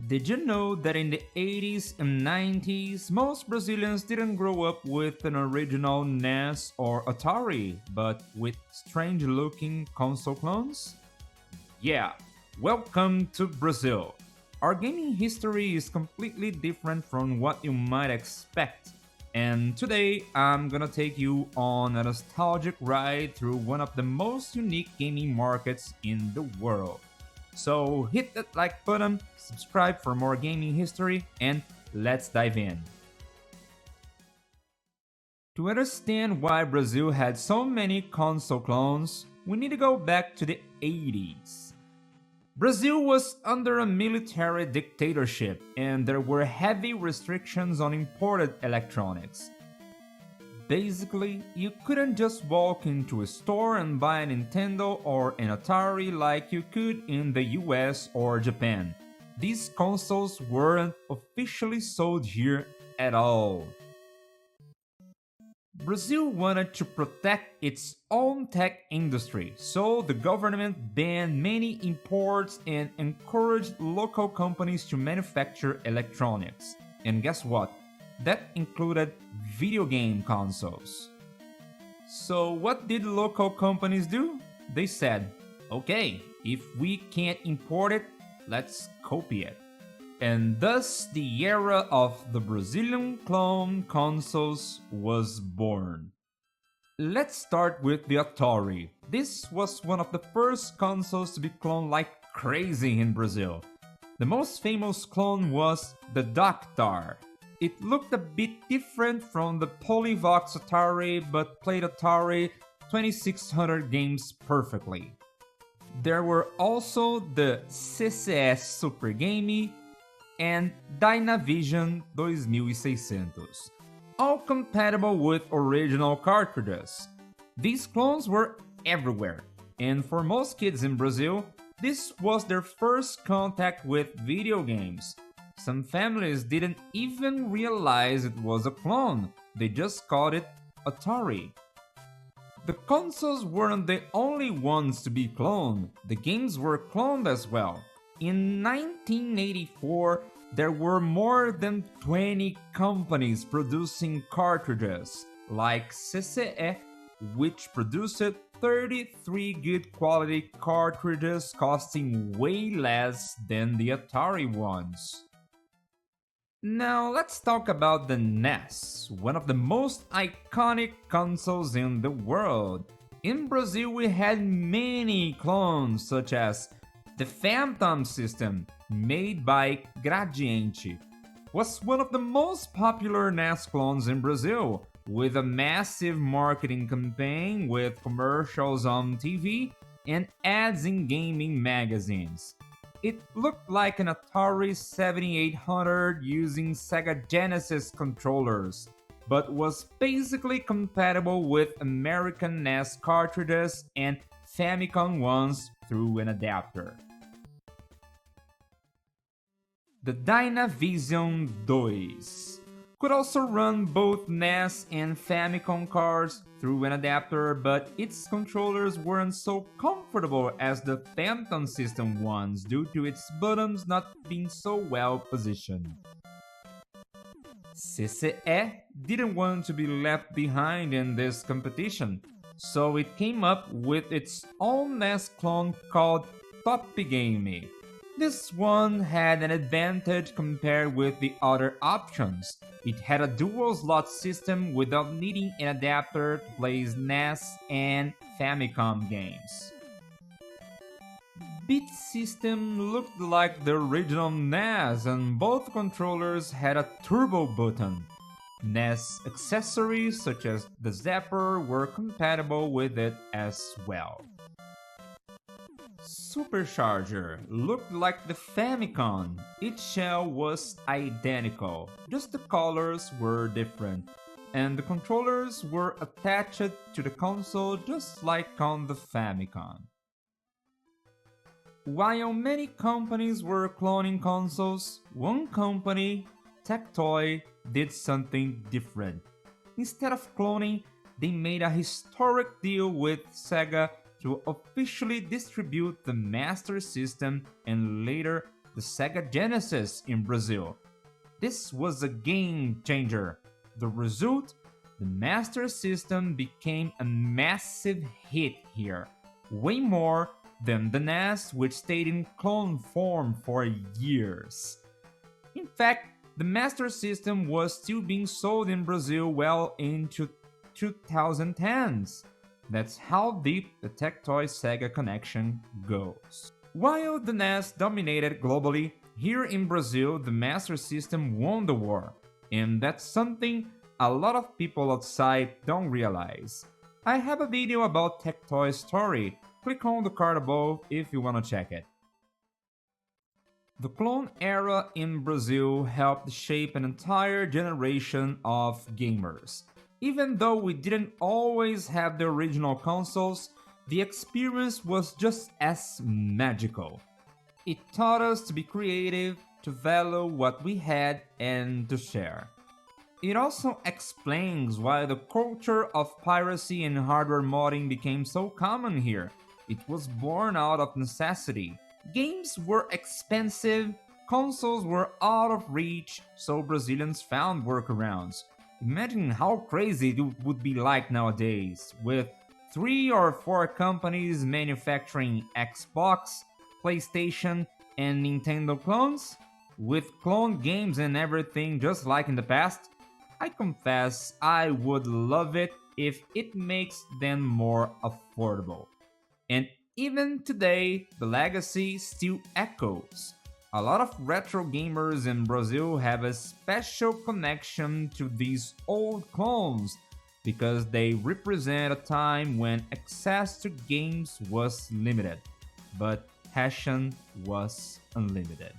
Did you know that in the 80s and 90s, most Brazilians didn't grow up with an original NES or Atari, but with strange looking console clones? Yeah, welcome to Brazil. Our gaming history is completely different from what you might expect. And today I'm gonna take you on a nostalgic ride through one of the most unique gaming markets in the world. So hit that like button, subscribe for more gaming history, and let's dive in. To understand why Brazil had so many console clones, we need to go back to the 80s. Brazil was under a military dictatorship and there were heavy restrictions on imported electronics. Basically, you couldn't just walk into a store and buy a Nintendo or an Atari like you could in the US or Japan. These consoles weren't officially sold here at all. Brazil wanted to protect its own tech industry, so the government banned many imports and encouraged local companies to manufacture electronics. And guess what? That included video game consoles. So what did local companies do? They said, okay, if we can't import it, let's copy it. And thus the era of the Brazilian clone consoles was born. Let's start with the Atari. This was one of the first consoles to be cloned like crazy in Brazil. The most famous clone was the Doctar. It looked a bit different from the Polyvox Atari but played Atari 2600 games perfectly. There were also the CCS Super Game and Dynavision 2600, all compatible with original cartridges. These clones were everywhere, and for most kids in Brazil, this was their first contact with video games. Some families didn't even realize it was a clone, they just called it Atari. The consoles weren't the only ones to be cloned, the games were cloned as well. In 1984, there were more than 20 companies producing cartridges, like CCE, which produced 33 good quality cartridges costing way less than the Atari ones. Now let's talk about the NES, one of the most iconic consoles in the world. In Brazil we had many clones such as the Phantom system, made by Gradiente, was one of the most popular NES clones in Brazil, with a massive marketing campaign with commercials on TV and ads in gaming magazines. It looked like an Atari 7800 using Sega Genesis controllers, but was basically compatible with American NES cartridges and Famicom ones through an adapter. The Dynavision 2 could also run both NES and Famicom cards through an adapter, but its controllers weren't so comfortable as the Phantom system ones due to its buttons not being so well positioned. CCE didn't want to be left behind in this competition, so it came up with its own NES clone called Top Game. This one had an advantage compared with the other options. It had a dual slot system without needing an adapter to play NES and Famicom games. Beat system looked like the original NES and both controllers had a turbo button. NES accessories such as the Zapper were compatible with it as well. Supercharger looked like the Famicom. Each shell was identical, just the colors were different, and the controllers were attached to the console just like on the Famicom. While many companies were cloning consoles, one company, Tectoy, did something different. Instead of cloning, they made a historic deal with Sega to officially distribute the Master System and later the Sega Genesis in Brazil. This was a game changer. The result? The Master System became a massive hit here, way more than the NES, which stayed in clone form for years. In fact, the Master System was still being sold in Brazil well into 2010s. That's how deep the Tectoy Sega connection goes. While the NES dominated globally, here in Brazil the Master System won the war, and that's something a lot of people outside don't realize. I have a video about Tectoy's story, click on the card above if you wanna check it. The clone era in Brazil helped shape an entire generation of gamers. Even though we didn't always have the original consoles, the experience was just as magical. It taught us to be creative, to value what we had, and to share. It also explains why the culture of piracy and hardware modding became so common here. It was born out of necessity. Games were expensive, consoles were out of reach, so Brazilians found workarounds. Imagine how crazy it would be like nowadays, with 3 or 4 companies manufacturing Xbox, PlayStation, and Nintendo clones? With clone games and everything just like in the past? I confess I would love it if it makes them more affordable. And even today, the legacy still echoes. A lot of retro gamers in Brazil have a special connection to these old clones because they represent a time when access to games was limited, but passion was unlimited.